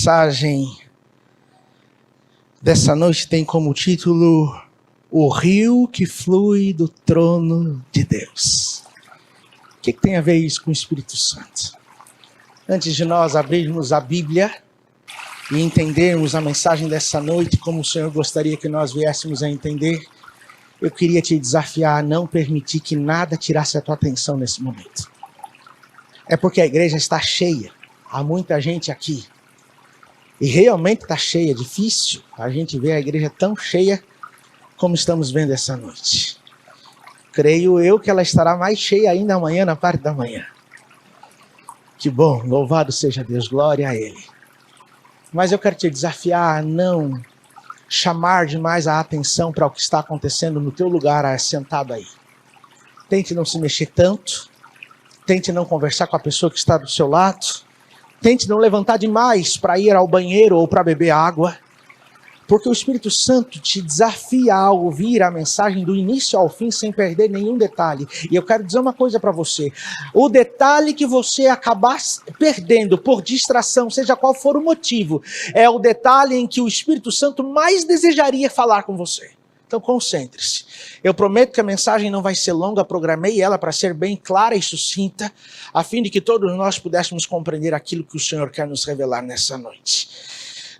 mensagem dessa noite tem como título O Rio que Flui do Trono de Deus. O que tem a ver isso com o Espírito Santo? Antes de nós abrirmos a Bíblia e entendermos a mensagem dessa noite, como o Senhor gostaria que nós viéssemos a entender, eu queria te desafiar a não permitir que nada tirasse a tua atenção nesse momento. É porque a igreja está cheia, há muita gente aqui. E realmente está cheia, difícil a gente ver a igreja tão cheia como estamos vendo essa noite. Creio eu que ela estará mais cheia ainda amanhã, na parte da manhã. Que bom, louvado seja Deus, glória a Ele. Mas eu quero te desafiar a não chamar demais a atenção para o que está acontecendo no teu lugar sentado aí. Tente não se mexer tanto, tente não conversar com a pessoa que está do seu lado, tente não levantar demais para ir ao banheiro ou para beber água, porque o Espírito Santo te desafia a ouvir a mensagem do início ao fim sem perder nenhum detalhe. E eu quero dizer uma coisa para você: o detalhe que você acabar perdendo por distração, seja qual for o motivo, é o detalhe em que o Espírito Santo mais desejaria falar com você. Então concentre-se. Eu prometo que a mensagem não vai ser longa, programei ela para ser bem clara e sucinta, a fim de que todos nós pudéssemos compreender aquilo que o Senhor quer nos revelar nessa noite.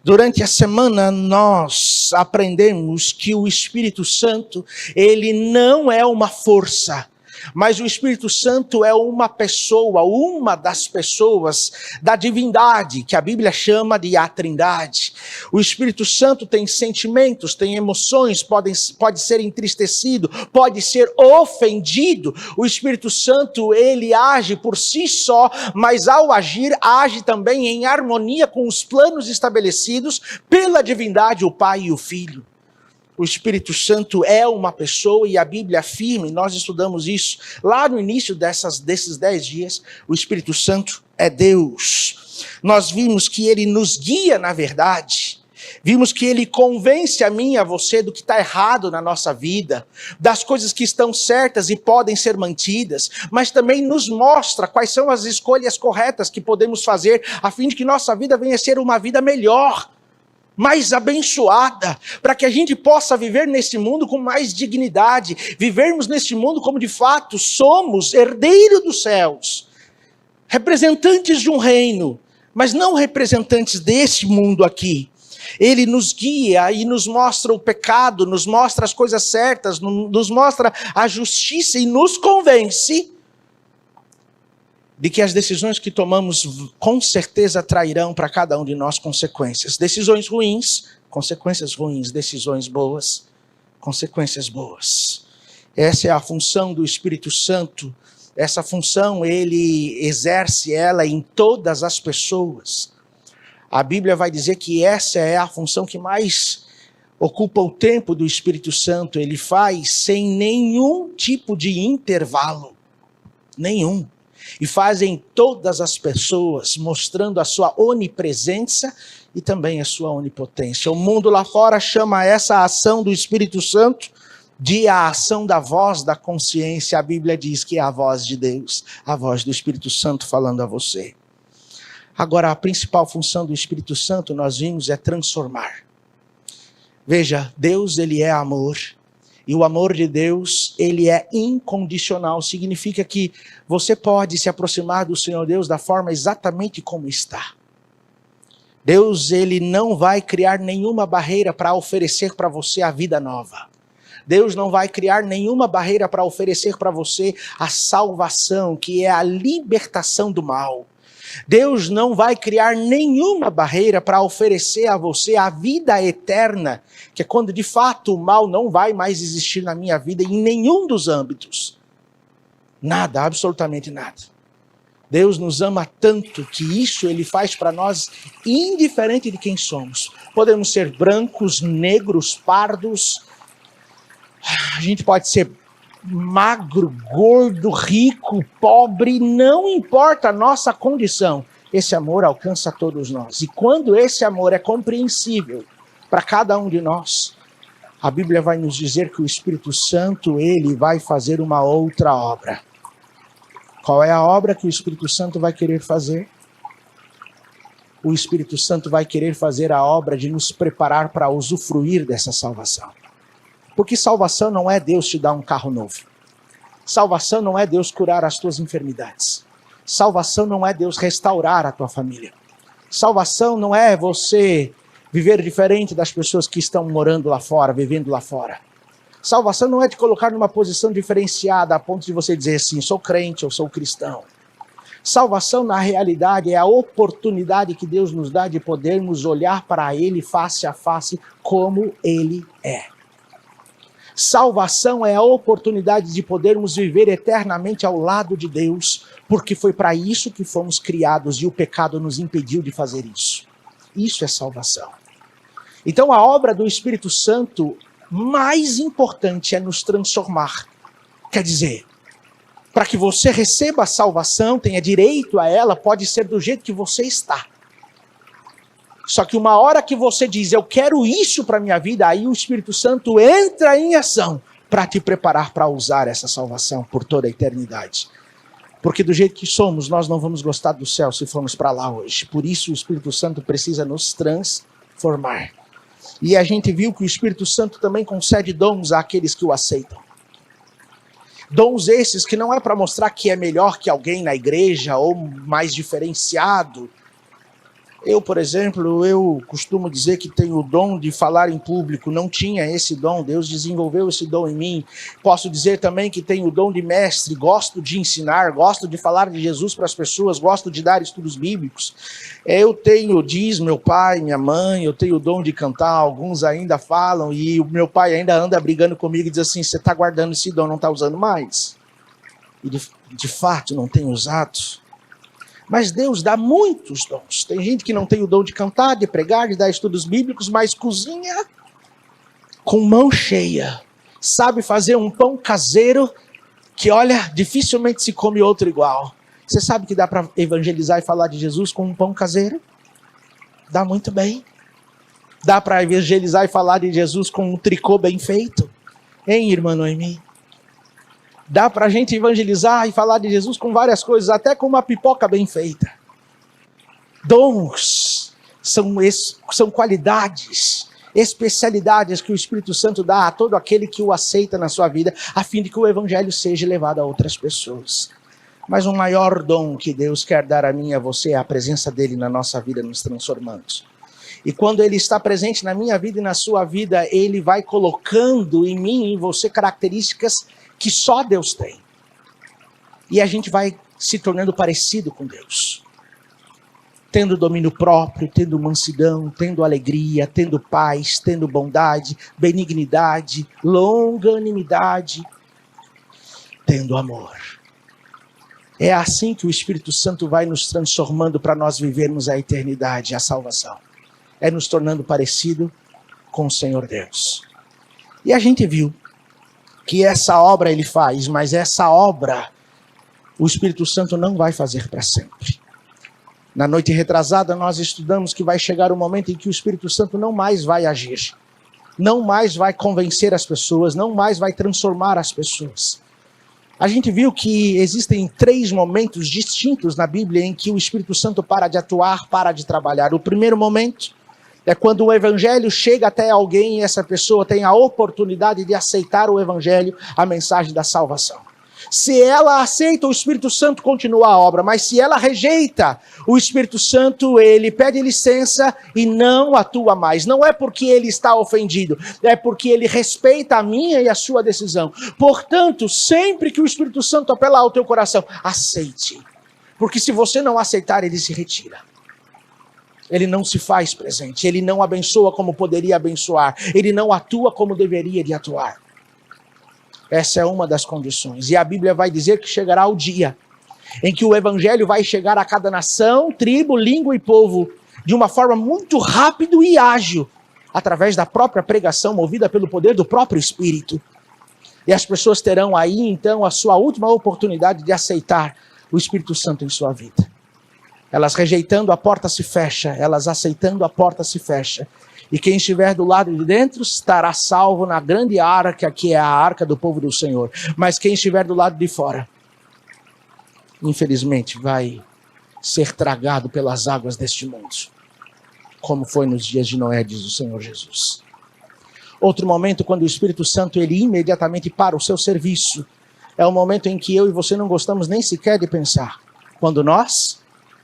Durante a semana nós aprendemos que o Espírito Santo, ele não é uma força, mas o Espírito Santo é uma pessoa, uma das pessoas da divindade, que a Bíblia chama de a Trindade. O Espírito Santo tem sentimentos, tem emoções, pode ser entristecido, pode ser ofendido. O Espírito Santo, ele age por si só, mas ao agir, age também em harmonia com os planos estabelecidos pela divindade, o Pai e o Filho. O Espírito Santo é uma pessoa e a Bíblia afirma, e nós estudamos isso lá no início desses 10 dias, o Espírito Santo é Deus. Nós vimos que ele nos guia na verdade, vimos que ele convence a mim e a você do que está errado na nossa vida, das coisas que estão certas e podem ser mantidas, mas também nos mostra quais são as escolhas corretas que podemos fazer a fim de que nossa vida venha a ser uma vida melhor, mais abençoada, para que a gente possa viver nesse mundo com mais dignidade, vivermos neste mundo como de fato somos herdeiros dos céus, representantes de um reino, mas não representantes desse mundo aqui. Ele nos guia e nos mostra o pecado, nos mostra as coisas certas, nos mostra a justiça e nos convence de que as decisões que tomamos com certeza trairão para cada um de nós consequências. Decisões ruins, consequências ruins. Decisões boas, consequências boas. Essa é a função do Espírito Santo. Essa função ele exerce ela em todas as pessoas. A Bíblia vai dizer que essa é a função que mais ocupa o tempo do Espírito Santo. Ele faz sem nenhum tipo de intervalo. Nenhum. E fazem todas as pessoas, mostrando a sua onipresença e também a sua onipotência. O mundo lá fora chama essa ação do Espírito Santo de a ação da voz da consciência. A Bíblia diz que é a voz de Deus, a voz do Espírito Santo falando a você. Agora, a principal função do Espírito Santo, nós vimos, é transformar. Veja, Deus, ele é amor. E o amor de Deus, ele é incondicional. Significa que você pode se aproximar do Senhor Deus da forma exatamente como está. Deus, ele não vai criar nenhuma barreira para oferecer para você a vida nova. Deus não vai criar nenhuma barreira para oferecer para você a salvação, que é a libertação do mal. Deus não vai criar nenhuma barreira para oferecer a você a vida eterna, que é quando de fato o mal não vai mais existir na minha vida em nenhum dos âmbitos. Nada, absolutamente nada. Deus nos ama tanto que isso ele faz para nós indiferente de quem somos. Podemos ser brancos, negros, pardos, a gente pode ser magro, gordo, rico, pobre, não importa a nossa condição, esse amor alcança todos nós. E quando esse amor é compreensível para cada um de nós, a Bíblia vai nos dizer que o Espírito Santo, ele vai fazer uma outra obra. Qual é a obra que o Espírito Santo vai querer fazer? o Espírito Santo vai querer fazer a obra de nos preparar para usufruir dessa salvação. Porque salvação não é Deus te dar um carro novo. Salvação não é Deus curar as tuas enfermidades. Salvação não é Deus restaurar a tua família. Salvação não é você viver diferente das pessoas que estão morando lá fora, vivendo lá fora. Salvação não é te colocar numa posição diferenciada a ponto de você dizer assim, sou crente, eu sou cristão. Salvação, na realidade, é a oportunidade que Deus nos dá de podermos olhar para Ele face a face como Ele é. Salvação é a oportunidade de podermos viver eternamente ao lado de Deus, porque foi para isso que fomos criados e o pecado nos impediu de fazer isso. Isso é salvação. Então a obra do Espírito Santo mais importante é nos transformar. Quer dizer, para que você receba a salvação, tenha direito a ela, pode ser do jeito que você está. Só que uma hora que você diz, eu quero isso para a minha vida, aí o Espírito Santo entra em ação para te preparar para usar essa salvação por toda a eternidade. Porque do jeito que somos, nós não vamos gostar do céu se formos para lá hoje. Por isso o Espírito Santo precisa nos transformar. E a gente viu que o Espírito Santo também concede dons àqueles que o aceitam. Dons esses que não é para mostrar que é melhor que alguém na igreja ou mais diferenciado. Eu, por exemplo, eu costumo dizer que tenho o dom de falar em público. Não tinha esse dom, Deus desenvolveu esse dom em mim. Posso dizer também que tenho o dom de mestre, gosto de ensinar, gosto de falar de Jesus para as pessoas, gosto de dar estudos bíblicos. Eu tenho, diz meu pai, minha mãe, eu tenho o dom de cantar, alguns ainda falam, e o meu pai ainda anda brigando comigo e diz assim, você está guardando esse dom, não está usando mais? E de fato não tenho usado. Mas Deus dá muitos dons. Tem gente que não tem o dom de cantar, de pregar, de dar estudos bíblicos, mas cozinha com mão cheia. Sabe fazer um pão caseiro que, olha, dificilmente se come outro igual. Você sabe que dá para evangelizar e falar de Jesus com um pão caseiro? Dá muito bem. Dá para evangelizar e falar de Jesus com um tricô bem feito? Hein, irmã Noemi? Dá para a gente evangelizar e falar de Jesus com várias coisas, até com uma pipoca bem feita. Dons são qualidades, especialidades que o Espírito Santo dá a todo aquele que o aceita na sua vida, a fim de que o evangelho seja levado a outras pessoas. Mas o maior dom que Deus quer dar a mim e a você é a presença dele na nossa vida, nos transformando. E quando ele está presente na minha vida e na sua vida, ele vai colocando em mim e em você características que só Deus tem. E a gente vai se tornando parecido com Deus. Tendo domínio próprio, tendo mansidão, tendo alegria, tendo paz, tendo bondade, benignidade, longanimidade, tendo amor. É assim que o Espírito Santo vai nos transformando para nós vivermos a eternidade, a salvação. É nos tornando parecido com o Senhor Deus. E a gente viu que essa obra ele faz, mas essa obra o Espírito Santo não vai fazer para sempre. Na noite retrasada nós estudamos que vai chegar o momento em que o Espírito Santo não mais vai agir, não mais vai convencer as pessoas, não mais vai transformar as pessoas. A gente viu que existem 3 momentos distintos na Bíblia em que o Espírito Santo para de atuar, para de trabalhar. O primeiro momento é quando o evangelho chega até alguém e essa pessoa tem a oportunidade de aceitar o evangelho, a mensagem da salvação. Se ela aceita, o Espírito Santo continua a obra, mas se ela rejeita, o Espírito Santo, ele pede licença e não atua mais. Não é porque ele está ofendido, é porque ele respeita a minha e a sua decisão. Portanto, sempre que o Espírito Santo apelar ao teu coração, aceite. Porque se você não aceitar, ele se retira. Ele não se faz presente, ele não abençoa como poderia abençoar, ele não atua como deveria de atuar. Essa é uma das condições. E a Bíblia vai dizer que chegará o dia em que o evangelho vai chegar a cada nação, tribo, língua e povo de uma forma muito rápida e ágil, através da própria pregação movida pelo poder do próprio Espírito. E as pessoas terão aí então a sua última oportunidade de aceitar o Espírito Santo em sua vida. Elas rejeitando, a porta se fecha. Elas aceitando, a porta se fecha. E quem estiver do lado de dentro estará salvo na grande arca, que é a arca do povo do Senhor. Mas quem estiver do lado de fora, infelizmente, vai ser tragado pelas águas deste mundo, como foi nos dias de Noé, diz o Senhor Jesus. Outro momento, quando o Espírito Santo ele imediatamente para o seu serviço, é o momento em que eu e você não gostamos nem sequer de pensar, quando nós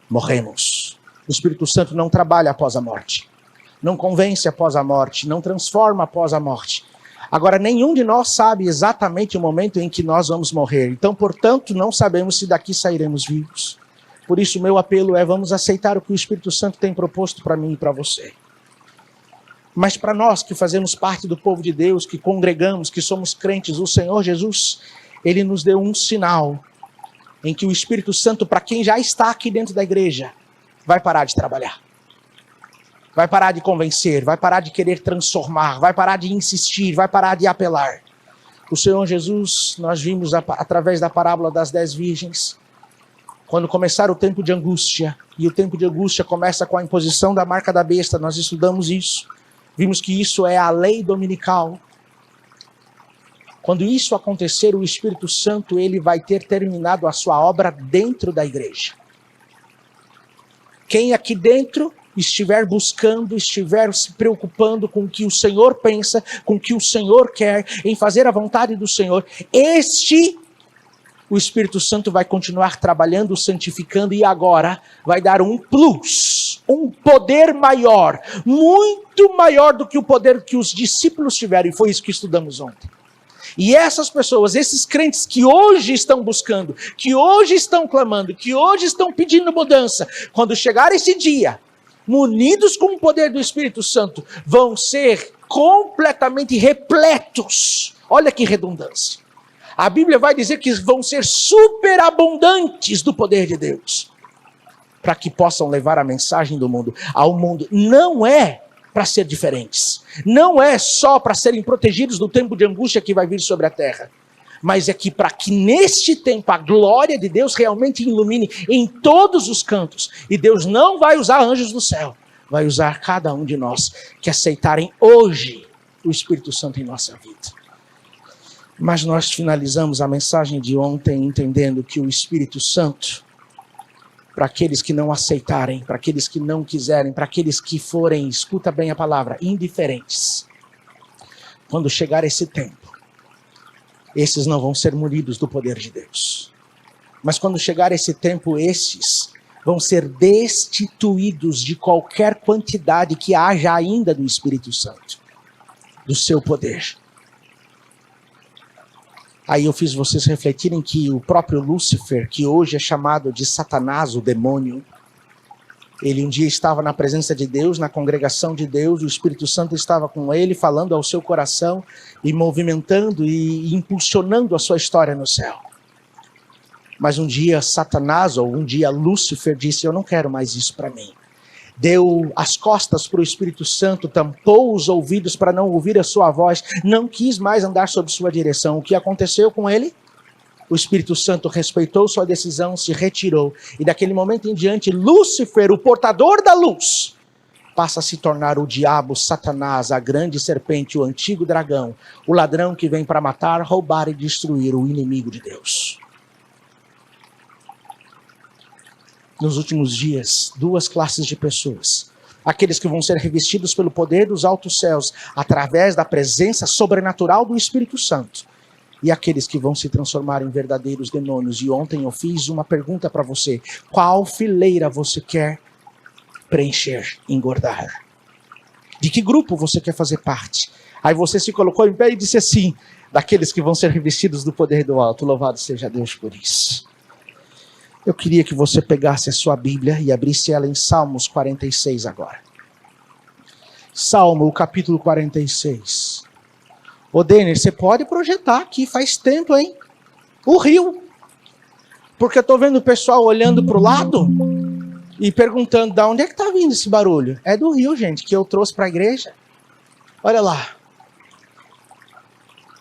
morremos. O Espírito Santo não trabalha após a morte, não convence após a morte, não transforma após a morte. Agora, nenhum de nós sabe exatamente o momento em que nós vamos morrer. Então, portanto, não sabemos se daqui sairemos vivos. Por isso, meu apelo é, vamos aceitar o que o Espírito Santo tem proposto para mim e para você. Mas para nós que fazemos parte do povo de Deus, que congregamos, que somos crentes, o Senhor Jesus, ele nos deu um sinal em que o Espírito Santo, para quem já está aqui dentro da igreja, vai parar de trabalhar. Vai parar de convencer, vai parar de querer transformar, vai parar de insistir, vai parar de apelar. O Senhor Jesus, nós vimos através da parábola das 10 virgens, quando começar o tempo de angústia, e o tempo de angústia começa com a imposição da marca da besta, nós estudamos isso. Vimos que isso é a lei dominical. Quando isso acontecer, o Espírito Santo ele vai ter terminado a sua obra dentro da igreja. Quem aqui dentro estiver buscando, estiver se preocupando com o que o Senhor pensa, com o que o Senhor quer, em fazer a vontade do Senhor, o Espírito Santo vai continuar trabalhando, santificando e agora vai dar um plus, um poder maior, muito maior do que o poder que os discípulos tiveram, e foi isso que estudamos ontem. E essas pessoas, esses crentes que hoje estão buscando, que hoje estão clamando, que hoje estão pedindo mudança, quando chegar esse dia, munidos com o poder do Espírito Santo, vão ser completamente repletos. Olha que redundância. A Bíblia vai dizer que vão ser superabundantes do poder de Deus, para que possam levar a mensagem do mundo ao mundo. Não é para ser diferentes, não é só para serem protegidos do tempo de angústia que vai vir sobre a terra, mas é que para que neste tempo a glória de Deus realmente ilumine em todos os cantos. E Deus não vai usar anjos do céu, vai usar cada um de nós que aceitarem hoje o Espírito Santo em nossa vida. Mas nós finalizamos a mensagem de ontem entendendo que o Espírito Santo, para aqueles que não aceitarem, para aqueles que não quiserem, para aqueles que forem, escuta bem a palavra, indiferentes, quando chegar esse tempo, esses não vão ser munidos do poder de Deus. Mas quando chegar esse tempo, esses vão ser destituídos de qualquer quantidade que haja ainda do Espírito Santo, do seu poder. Aí eu fiz vocês refletirem que o próprio Lúcifer, que hoje é chamado de Satanás, o demônio, ele um dia estava na presença de Deus, na congregação de Deus, o Espírito Santo estava com ele, falando ao seu coração e movimentando e impulsionando a sua história no céu. Mas um dia Satanás, ou um dia Lúcifer disse, eu não quero mais isso para mim. Deu as costas para o Espírito Santo, tampou os ouvidos para não ouvir a sua voz, não quis mais andar sob sua direção. O que aconteceu com ele? O Espírito Santo respeitou sua decisão, se retirou. E daquele momento em diante, Lúcifer, o portador da luz, passa a se tornar o diabo, Satanás, a grande serpente, o antigo dragão, o ladrão que vem para matar, roubar e destruir, o inimigo de Deus. Nos últimos dias, duas classes de pessoas. Aqueles que vão ser revestidos pelo poder dos altos céus, através da presença sobrenatural do Espírito Santo. E aqueles que vão se transformar em verdadeiros demônios. E ontem eu fiz uma pergunta para você. Qual fileira você quer preencher, engordar? De que grupo você quer fazer parte? Aí você se colocou em pé e disse assim, daqueles que vão ser revestidos do poder do alto. Louvado seja Deus por isso. Eu queria que você pegasse a sua Bíblia e abrisse ela em Salmos 46 agora. Salmo, o capítulo 46. Ô Denner, você pode projetar aqui, faz tempo, hein? O rio. Porque eu estou vendo o pessoal olhando para o lado e perguntando, de onde é que está vindo esse barulho? É do rio, gente, que eu trouxe para a igreja. Olha lá.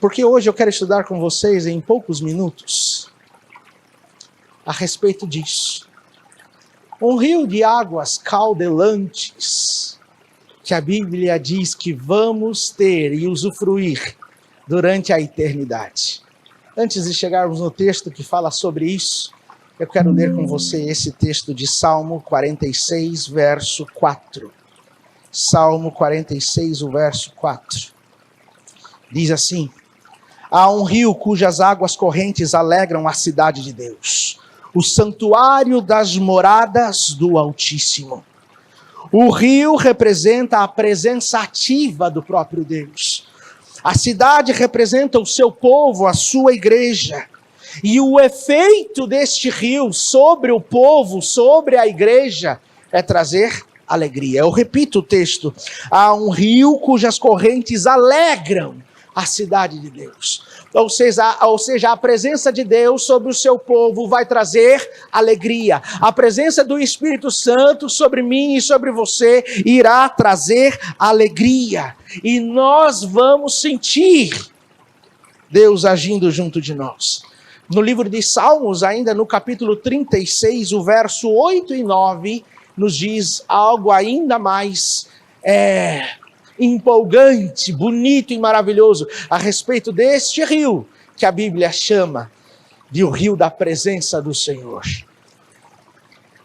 Porque hoje eu quero estudar com vocês em poucos minutos a respeito disso. Um rio de águas caudelantes, que a Bíblia diz que vamos ter e usufruir durante a eternidade. Antes de chegarmos no texto que fala sobre isso, Eu quero ler com você esse texto de Salmo 46, verso 4. Salmo 46, o verso 4. Diz assim: há um rio cujas águas correntes alegram a cidade de Deus, o santuário das moradas do Altíssimo. O rio representa a presença ativa do próprio Deus. A cidade representa o seu povo, a sua igreja. E o efeito deste rio sobre o povo, sobre a igreja, é trazer alegria. Eu repito o texto: há um rio cujas correntes alegram a cidade de Deus. Ou seja, a presença de Deus sobre o seu povo vai trazer alegria. A presença do Espírito Santo sobre mim e sobre você irá trazer alegria. E nós vamos sentir Deus agindo junto de nós. No livro de Salmos, ainda no capítulo 36, o verso 8 e 9, nos diz algo ainda mais empolgante, bonito e maravilhoso a respeito deste rio que a Bíblia chama de o rio da presença do Senhor.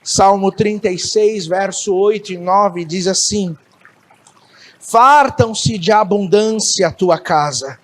Salmo 36, verso 8 e 9 diz assim: fartam-se de abundância a tua casa,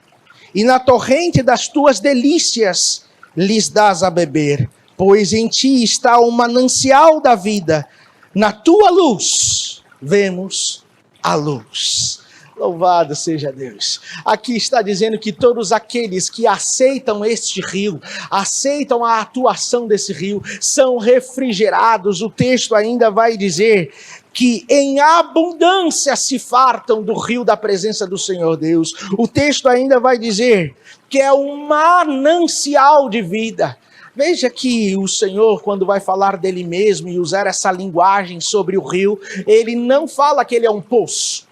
e na torrente das tuas delícias lhes dás a beber, pois em ti está o manancial da vida, na tua luz vemos a luz. Louvado seja Deus. Aqui está dizendo que todos aqueles que aceitam este rio, aceitam a atuação desse rio, são refrigerados. O texto ainda vai dizer que em abundância se fartam do rio da presença do Senhor Deus. O texto ainda vai dizer que é um manancial de vida. Veja que o Senhor, quando vai falar dele mesmo e usar essa linguagem sobre o rio, ele não fala que ele é um poço.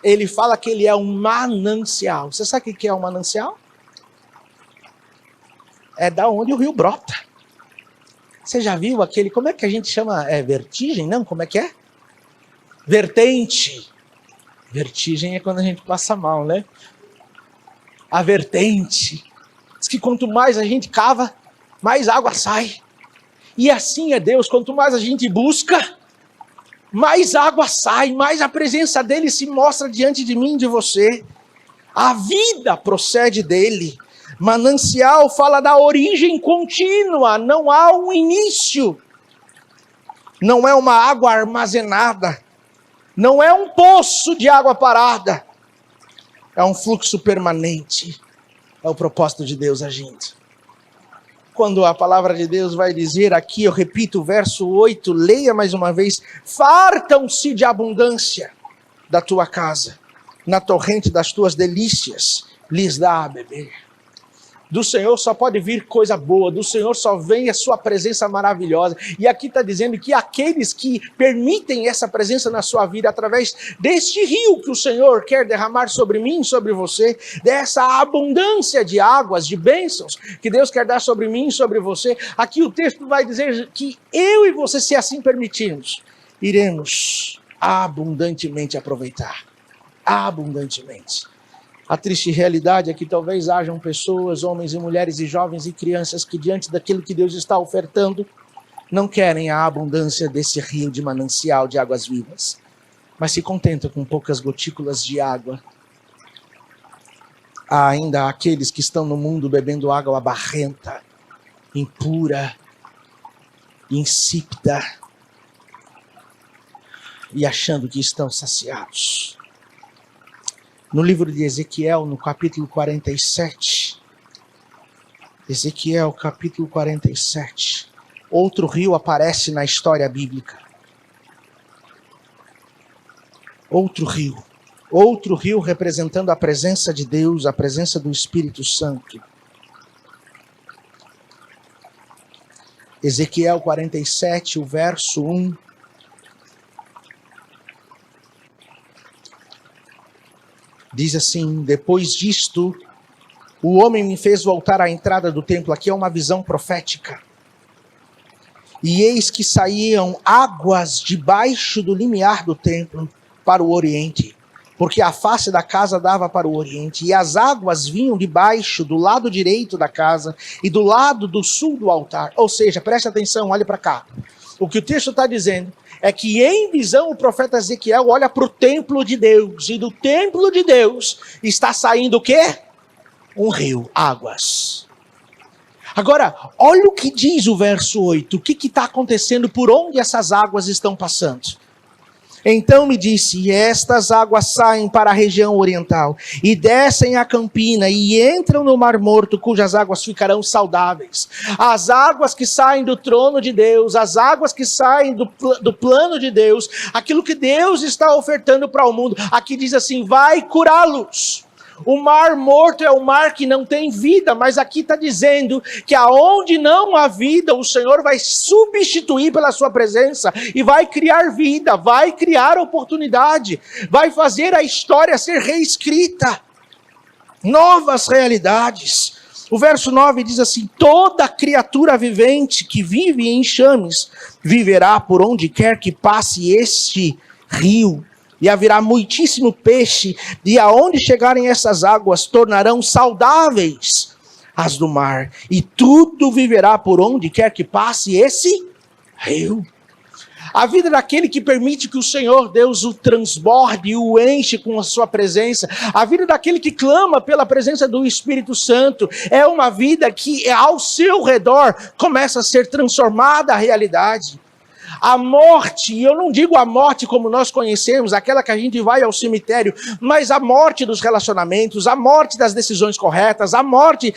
Ele fala que ele é um manancial. Você sabe o que é um manancial? É da onde o rio brota. Você já viu aquele, como é que a gente chama? É vertigem? Não, como é que é? Vertente. Vertigem é quando a gente passa mal, né? A vertente. Diz que quanto mais a gente cava, mais água sai. E assim é Deus, quanto mais a gente busca, mais água sai, mais a presença dele se mostra diante de mim e de você. A vida procede dele. Manancial fala da origem contínua, não há um início. Não é uma água armazenada. Não é um poço de água parada. É um fluxo permanente. É o propósito de Deus agindo. Quando a palavra de Deus vai dizer aqui, eu repito o verso 8, leia mais uma vez: fartam-se de abundância da tua casa, na torrente das tuas delícias lhes dá a beber. Do Senhor só pode vir coisa boa, do Senhor só vem a sua presença maravilhosa. E aqui está dizendo que aqueles que permitem essa presença na sua vida, através deste rio que o Senhor quer derramar sobre mim, sobre você, dessa abundância de águas, de bênçãos, que Deus quer dar sobre mim e sobre você, aqui o texto vai dizer que eu e você, se assim permitirmos, iremos abundantemente aproveitar. Abundantemente. A triste realidade é que talvez hajam pessoas, homens e mulheres e jovens e crianças que diante daquilo que Deus está ofertando, não querem a abundância desse rio de manancial de águas vivas, mas se contentam com poucas gotículas de água. Há ainda aqueles que estão no mundo bebendo água barrenta, impura, insípida, e achando que estão saciados. No livro de Ezequiel, no capítulo 47, Ezequiel, capítulo 47, outro rio aparece na história bíblica. Outro rio representando a presença de Deus, a presença do Espírito Santo. Ezequiel 47, o verso 1. Diz assim: depois disto, o homem me fez voltar à entrada do templo. Aqui é uma visão profética. E eis que saíam águas debaixo do limiar do templo para o oriente, porque a face da casa dava para o oriente, e as águas vinham de baixo, do lado direito da casa, e do lado do sul do altar. Ou seja, preste atenção, olhe para cá. O que o texto está dizendo é que em visão o profeta Ezequiel olha para o templo de Deus, e do templo de Deus está saindo o quê? Um rio, águas. Agora, olha o que diz o verso 8, o que está acontecendo, por onde essas águas estão passando. Então me disse, estas águas saem para a região oriental, e descem a campina, e entram no Mar Morto, cujas águas ficarão saudáveis. As águas que saem do trono de Deus, as águas que saem do plano de Deus, aquilo que Deus está ofertando para o mundo, aqui diz assim, vai curá-los. O mar morto é o mar que não tem vida, mas aqui está dizendo que aonde não há vida, o Senhor vai substituir pela sua presença e vai criar vida, vai criar oportunidade, vai fazer a história ser reescrita, novas realidades. O verso 9 diz assim, toda criatura vivente que vive em enxames viverá por onde quer que passe este rio. E haverá muitíssimo peixe, e aonde chegarem essas águas, tornarão saudáveis as do mar, e tudo viverá por onde quer que passe esse rio. A vida daquele que permite que o Senhor Deus o transborde e o enche com a sua presença, a vida daquele que clama pela presença do Espírito Santo, é uma vida que ao seu redor começa a ser transformada a realidade. A morte, e eu não digo a morte como nós conhecemos, aquela que a gente vai ao cemitério, mas a morte dos relacionamentos, a morte das decisões corretas, a morte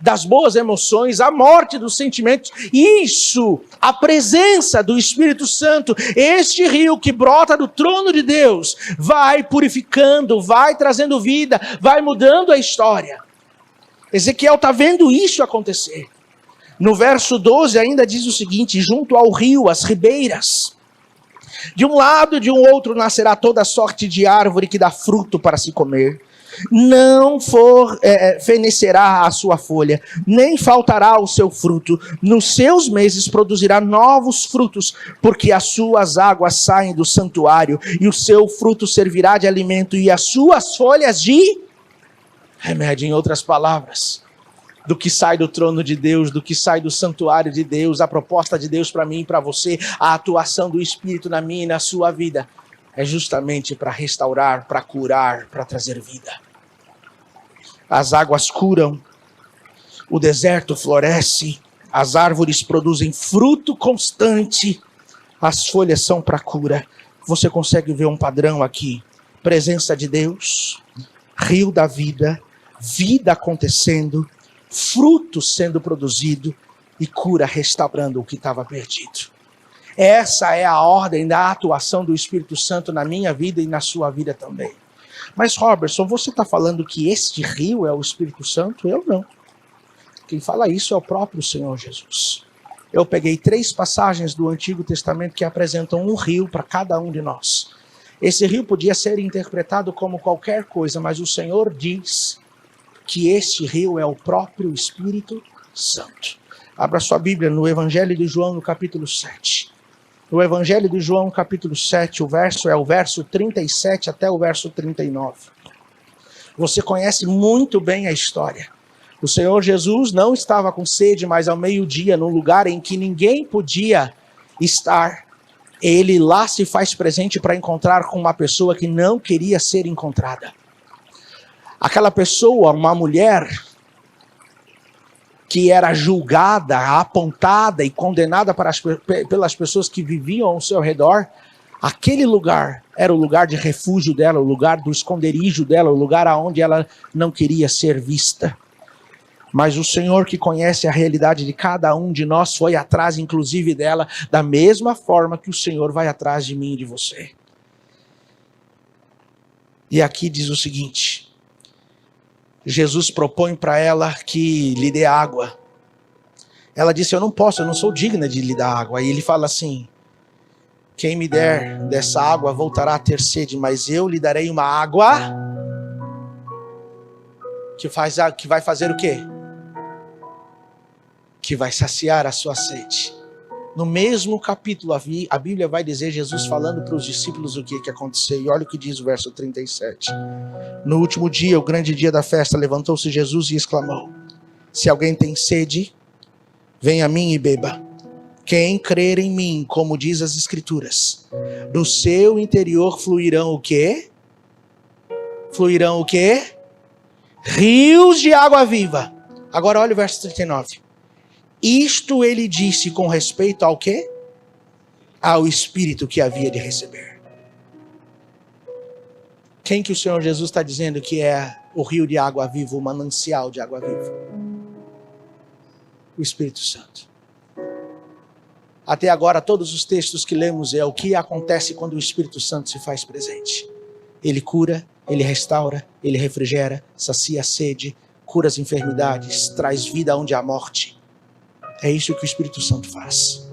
das boas emoções, a morte dos sentimentos, isso, a presença do Espírito Santo, este rio que brota do trono de Deus, vai purificando, vai trazendo vida, vai mudando a história. Ezequiel está vendo isso acontecer. No verso 12 ainda diz o seguinte, junto ao rio, as ribeiras, de um lado e de um outro nascerá toda sorte de árvore que dá fruto para se comer. Não fenecerá a sua folha, nem faltará o seu fruto. Nos seus meses produzirá novos frutos, porque as suas águas saem do santuário, e o seu fruto servirá de alimento, e as suas folhas de remédio. Em outras palavras, do que sai do trono de Deus, do que sai do santuário de Deus, a proposta de Deus para mim e para você, a atuação do Espírito na minha e na sua vida, é justamente para restaurar, para curar, para trazer vida. As águas curam, o deserto floresce, as árvores produzem fruto constante, as folhas são para cura. Você consegue ver um padrão aqui? Presença de Deus, rio da vida, vida acontecendo, fruto sendo produzido e cura restaurando o que estava perdido. Essa é a ordem da atuação do Espírito Santo na minha vida e na sua vida também. Mas Robertson, você está falando que este rio é o Espírito Santo? Eu não. Quem fala isso é o próprio Senhor Jesus. Eu peguei 3 passagens do Antigo Testamento que apresentam um rio para cada um de nós. Esse rio podia ser interpretado como qualquer coisa, mas o Senhor diz que este rio é o próprio Espírito Santo. Abra sua Bíblia no Evangelho de João, no capítulo 7. No Evangelho de João, capítulo 7, o verso 37 até o verso 39. Você conhece muito bem a história. O Senhor Jesus não estava com sede, mas ao meio-dia, num lugar em que ninguém podia estar, ele lá se faz presente para encontrar com uma pessoa que não queria ser encontrada. Aquela pessoa, uma mulher, que era julgada, apontada e condenada pelas pessoas que viviam ao seu redor, aquele lugar era o lugar de refúgio dela, o lugar do esconderijo dela, o lugar aonde ela não queria ser vista. Mas o Senhor, que conhece a realidade de cada um de nós, foi atrás inclusive dela, da mesma forma que o Senhor vai atrás de mim e de você. E aqui diz o seguinte: Jesus propõe para ela que lhe dê água. Ela disse, eu não posso, eu não sou digna de lhe dar água. Aí ele fala assim, quem me der dessa água voltará a ter sede, mas eu lhe darei uma água que vai fazer o quê? Que vai saciar a sua sede. No mesmo capítulo, a Bíblia vai dizer, Jesus falando para os discípulos o que aconteceu. E olha o que diz o verso 37. No último dia, o grande dia da festa, levantou-se Jesus e exclamou: se alguém tem sede, venha a mim e beba. Quem crer em mim, como diz as Escrituras, do seu interior fluirão o quê? Fluirão o quê? Rios de água viva. Agora olha o verso 39. Isto ele disse com respeito ao quê? Ao Espírito que havia de receber. Quem que o Senhor Jesus está dizendo que é o rio de água viva, o manancial de água viva? O Espírito Santo. Até agora, todos os textos que lemos é o que acontece quando o Espírito Santo se faz presente. Ele cura, ele restaura, ele refrigera, sacia a sede, cura as enfermidades, traz vida onde há morte. É isso que o Espírito Santo faz.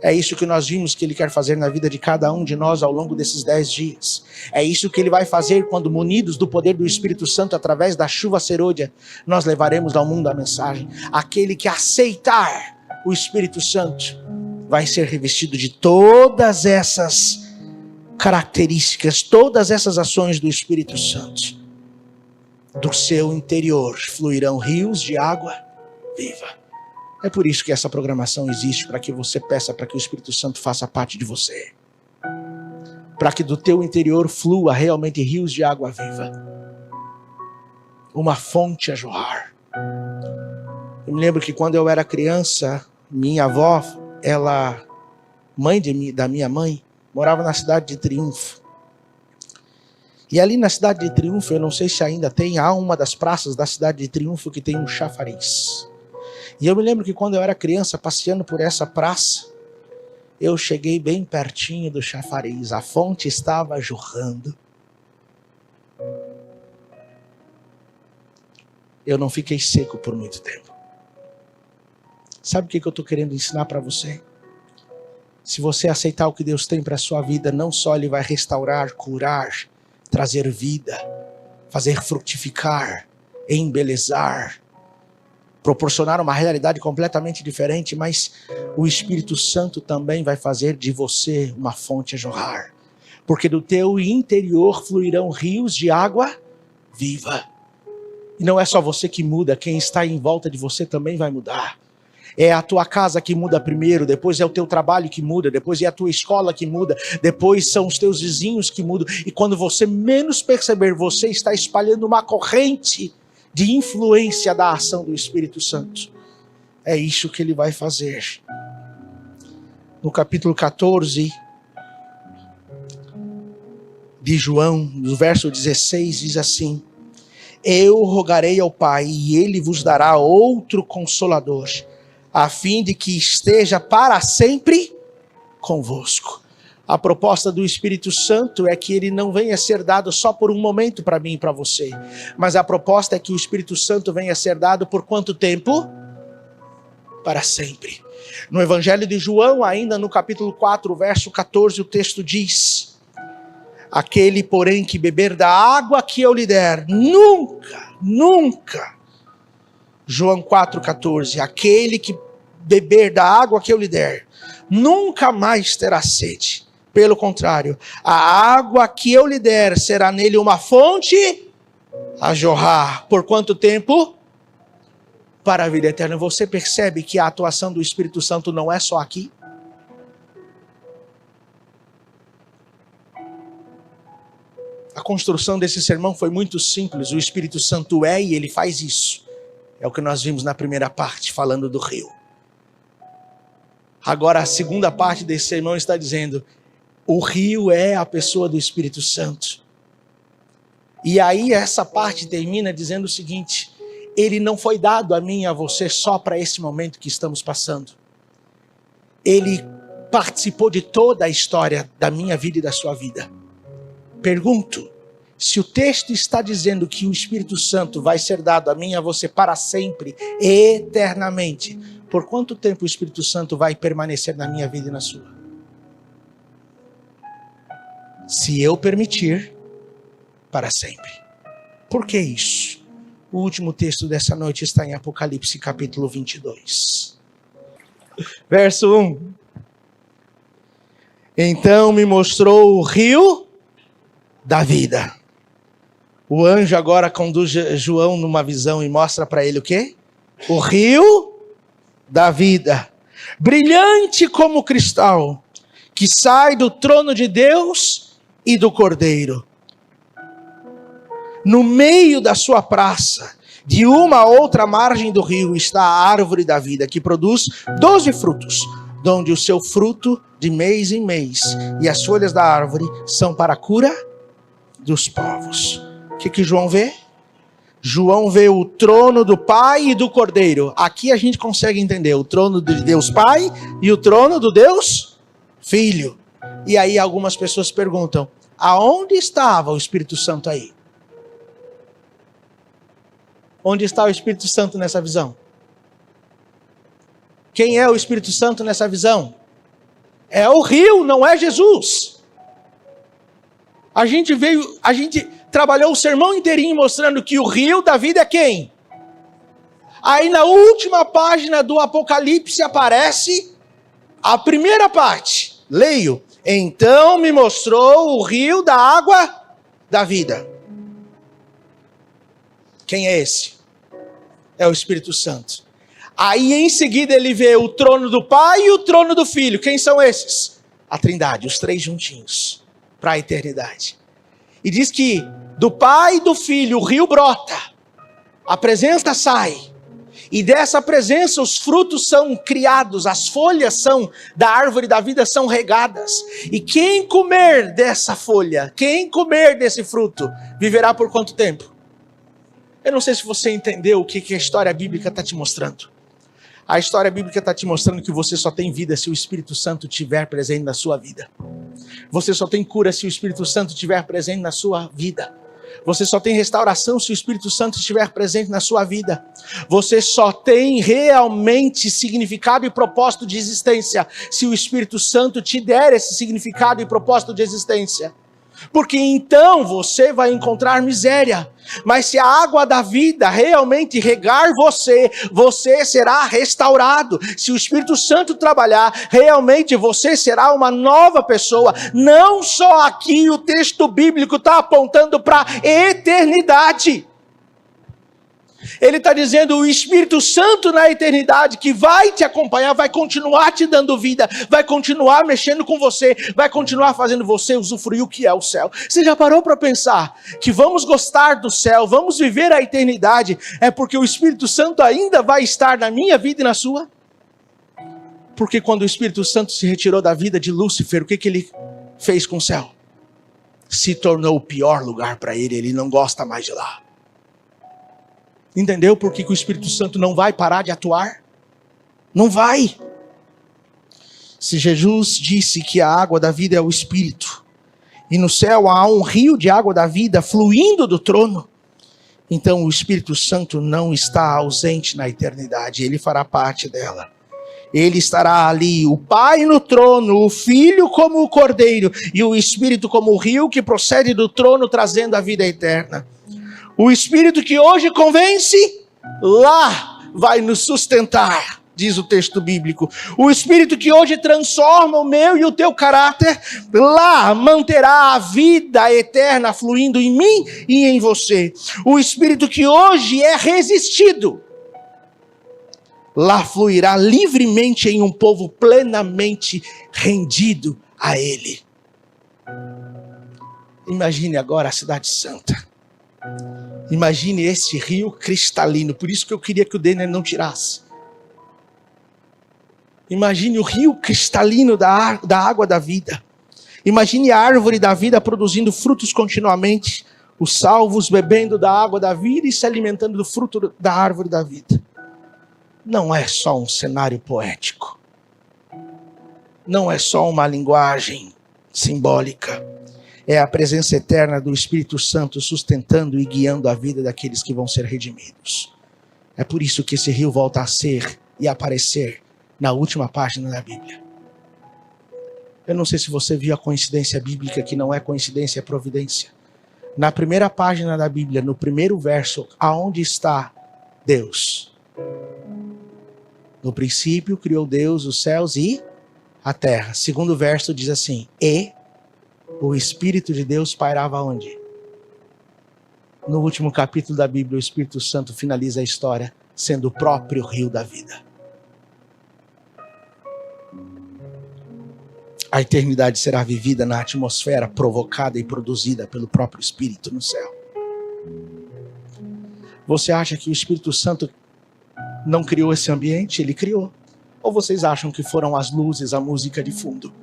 É isso que nós vimos que ele quer fazer na vida de cada um de nós ao longo desses 10 dias. É isso que ele vai fazer quando, munidos do poder do Espírito Santo, através da chuva serôdia, nós levaremos ao mundo a mensagem. Aquele que aceitar o Espírito Santo vai ser revestido de todas essas características, todas essas ações do Espírito Santo. Do seu interior fluirão rios de água viva. É por isso que essa programação existe, para que você peça para que o Espírito Santo faça parte de você. Para que do teu interior flua realmente rios de água viva. Uma fonte a jorrar. Eu me lembro que quando eu era criança, minha avó, ela, mãe da minha mãe, morava na cidade de Triunfo. E ali na cidade de Triunfo, eu não sei se ainda tem, há uma das praças da cidade de Triunfo que tem um chafariz. E eu me lembro que quando eu era criança, passeando por essa praça, eu cheguei bem pertinho do chafariz. A fonte estava jorrando. Eu não fiquei seco por muito tempo. Sabe o que eu estou querendo ensinar para você? Se você aceitar o que Deus tem para a sua vida, não só Ele vai restaurar, curar, trazer vida, fazer frutificar, embelezar, proporcionar uma realidade completamente diferente, mas o Espírito Santo também vai fazer de você uma fonte a jorrar. Porque do teu interior fluirão rios de água viva. E não é só você que muda, quem está em volta de você também vai mudar. É a tua casa que muda primeiro, depois é o teu trabalho que muda, depois é a tua escola que muda, depois são os teus vizinhos que mudam. E quando você menos perceber, você está espalhando uma corrente de influência da ação do Espírito Santo. É isso que ele vai fazer. No capítulo 14 de João, no verso 16, diz assim: eu rogarei ao Pai, e ele vos dará outro Consolador, a fim de que esteja para sempre convosco. A proposta do Espírito Santo é que ele não venha ser dado só por um momento para mim e para você. Mas a proposta é que o Espírito Santo venha ser dado por quanto tempo? Para sempre. No Evangelho de João, ainda no capítulo 4, verso 14, o texto diz: aquele, porém, que beber da água que eu lhe der, nunca. João 4,14. Aquele que beber da água que eu lhe der, nunca mais terá sede. Pelo contrário, a água que eu lhe der será nele uma fonte a jorrar. Por quanto tempo? Para a vida eterna. Você percebe que a atuação do Espírito Santo não é só aqui? A construção desse sermão foi muito simples. O Espírito Santo é e ele faz isso. É o que nós vimos na primeira parte, falando do rio. Agora a segunda parte desse sermão está dizendo: o rio é a pessoa do Espírito Santo. E aí essa parte termina dizendo o seguinte: ele não foi dado a mim e a você só para esse momento que estamos passando. Ele participou de toda a história da minha vida e da sua vida. Pergunto, se o texto está dizendo que o Espírito Santo vai ser dado a mim e a você para sempre, eternamente, por quanto tempo o Espírito Santo vai permanecer na minha vida e na sua? Se eu permitir, para sempre. Por que isso? O último texto dessa noite está em Apocalipse capítulo 22. Verso 1. Então me mostrou o rio da vida. O anjo agora conduz João numa visão e mostra para ele o quê? O rio da vida, brilhante como cristal, que sai do trono de Deus e do Cordeiro. No meio da sua praça, de uma a outra margem do rio, está a árvore da vida, que produz 12 frutos, donde o seu fruto de mês em mês, e as folhas da árvore são para a cura dos povos. O que João vê? João vê o trono do Pai e do Cordeiro. Aqui a gente consegue entender o trono de Deus Pai e o trono do Deus Filho. E aí algumas pessoas perguntam, aonde estava o Espírito Santo aí? Onde está o Espírito Santo nessa visão? Quem é o Espírito Santo nessa visão? É o rio, não é Jesus. A gente trabalhou o sermão inteirinho mostrando que o rio da vida é quem? Aí na última página do Apocalipse aparece a primeira parte. Leio. Então me mostrou o rio da água da vida. Quem é esse? É o Espírito Santo. Aí em seguida ele vê o trono do Pai e o trono do Filho. Quem são esses? A Trindade, os três juntinhos, para a eternidade. E diz que do Pai e do Filho o rio brota, a presença sai, e dessa presença os frutos são criados, as folhas da árvore da vida são regadas, e quem comer dessa folha, quem comer desse fruto, viverá por quanto tempo? Eu não sei se você entendeu o que a história bíblica está te mostrando. A história bíblica está te mostrando que você só tem vida se o Espírito Santo estiver presente na sua vida. Você só tem cura se o Espírito Santo estiver presente na sua vida. Você só tem restauração se o Espírito Santo estiver presente na sua vida. Você só tem realmente significado e propósito de existência se o Espírito Santo te der esse significado e propósito de existência. Porque então você vai encontrar miséria. Mas se a água da vida realmente regar você, você será restaurado. Se o Espírito Santo trabalhar, realmente você será uma nova pessoa. Não só aqui o texto bíblico está apontando para a eternidade. Ele está dizendo o Espírito Santo na eternidade que vai te acompanhar, vai continuar te dando vida, vai continuar mexendo com você, vai continuar fazendo você usufruir o que é o céu. Você já parou para pensar que vamos gostar do céu, vamos viver a eternidade, é porque o Espírito Santo ainda vai estar na minha vida e na sua? Porque quando o Espírito Santo se retirou da vida de Lúcifer, o que ele fez com o céu? Se tornou o pior lugar para ele não gosta mais de lá. Entendeu por que o Espírito Santo não vai parar de atuar? Não vai. Se Jesus disse que a água da vida é o Espírito, e no céu há um rio de água da vida fluindo do trono, então o Espírito Santo não está ausente na eternidade, ele fará parte dela. Ele estará ali, o Pai no trono, o Filho como o Cordeiro, e o Espírito como o rio que procede do trono trazendo a vida eterna. O Espírito que hoje convence, lá vai nos sustentar, diz o texto bíblico. O Espírito que hoje transforma o meu e o teu caráter, lá manterá a vida eterna fluindo em mim e em você. O Espírito que hoje é resistido, lá fluirá livremente em um povo plenamente rendido a Ele. Imagine agora a Cidade Santa. Imagine esse rio cristalino. Por isso que eu queria que o Denner não tirasse. Imagine o rio cristalino da água da vida. Imagine a árvore da vida produzindo frutos continuamente. Os salvos bebendo da água da vida e se alimentando do fruto da árvore da vida. Não é só um cenário poético. Não é só uma linguagem simbólica. É a presença eterna do Espírito Santo sustentando e guiando a vida daqueles que vão ser redimidos. É por isso que esse rio volta a ser e aparecer na última página da Bíblia. Eu não sei se você viu a coincidência bíblica, que não é coincidência, é providência. Na primeira página da Bíblia, no primeiro verso, aonde está Deus? No princípio criou Deus os céus e a terra. Segundo verso diz assim: e o Espírito de Deus pairava onde? No último capítulo da Bíblia, o Espírito Santo finaliza a história sendo o próprio rio da vida. A eternidade será vivida na atmosfera provocada e produzida pelo próprio Espírito no céu. Você acha que o Espírito Santo não criou esse ambiente? Ele criou. Ou vocês acham que foram as luzes, a música de fundo?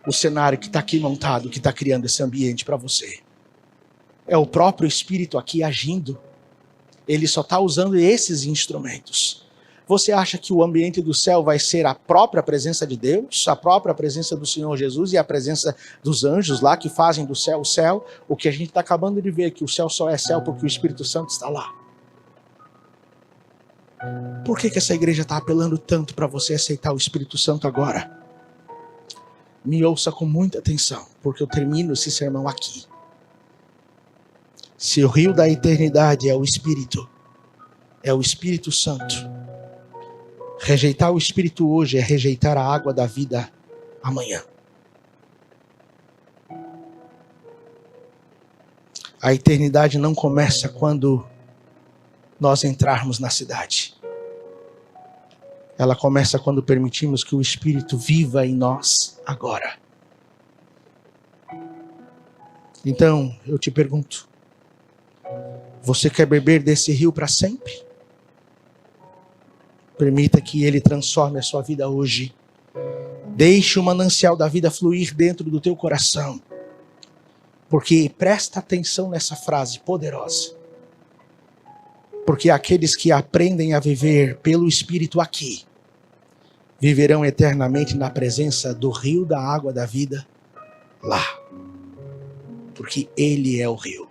O cenário que está aqui montado, que está criando esse ambiente para você? É o próprio Espírito aqui agindo. Ele só está usando esses instrumentos. Você acha que o ambiente do céu vai ser a própria presença de Deus, a própria presença do Senhor Jesus e a presença dos anjos lá que fazem do céu o céu? O que a gente está acabando de ver é que o céu só é céu porque o Espírito Santo está lá. Por que essa igreja está apelando tanto para você aceitar o Espírito Santo agora? Me ouça com muita atenção, porque eu termino esse sermão aqui. Se o rio da eternidade é o Espírito Santo, rejeitar o Espírito hoje é rejeitar a água da vida amanhã. A eternidade não começa quando nós entrarmos na cidade. Ela começa quando permitimos que o Espírito viva em nós agora. Então, eu te pergunto, você quer beber desse rio para sempre? Permita que ele transforme a sua vida hoje. Deixe o manancial da vida fluir dentro do teu coração. Porque presta atenção nessa frase poderosa. Porque aqueles que aprendem a viver pelo Espírito aqui, viverão eternamente na presença do rio da água da vida lá. Porque ele é o rio.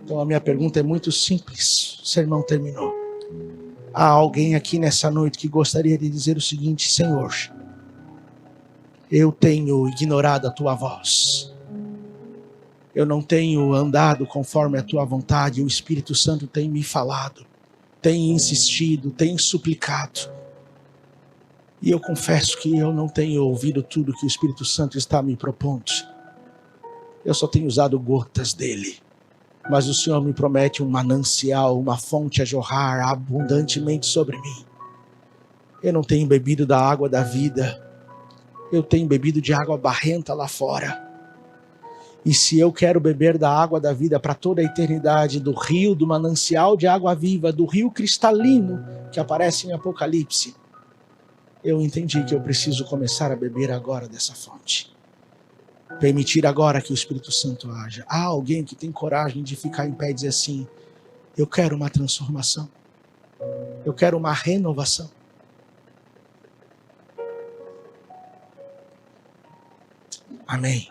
Então a minha pergunta é muito simples. O sermão terminou. Há alguém aqui nessa noite que gostaria de dizer o seguinte: Senhor, eu tenho ignorado a tua voz. Eu não tenho andado conforme a tua vontade. O Espírito Santo tem me falado, tem insistido, tem suplicado. E eu confesso que eu não tenho ouvido tudo que o Espírito Santo está me propondo. Eu só tenho usado gotas dele. Mas o Senhor me promete um manancial, uma fonte a jorrar abundantemente sobre mim. Eu não tenho bebido da água da vida. Eu tenho bebido de água barrenta lá fora. E se eu quero beber da água da vida para toda a eternidade, do rio, do manancial de água viva, do rio cristalino que aparece em Apocalipse, eu entendi que eu preciso começar a beber agora dessa fonte. Permitir agora que o Espírito Santo haja. Há alguém que tem coragem de ficar em pé e dizer assim: eu quero uma transformação. Eu quero uma renovação. Amém.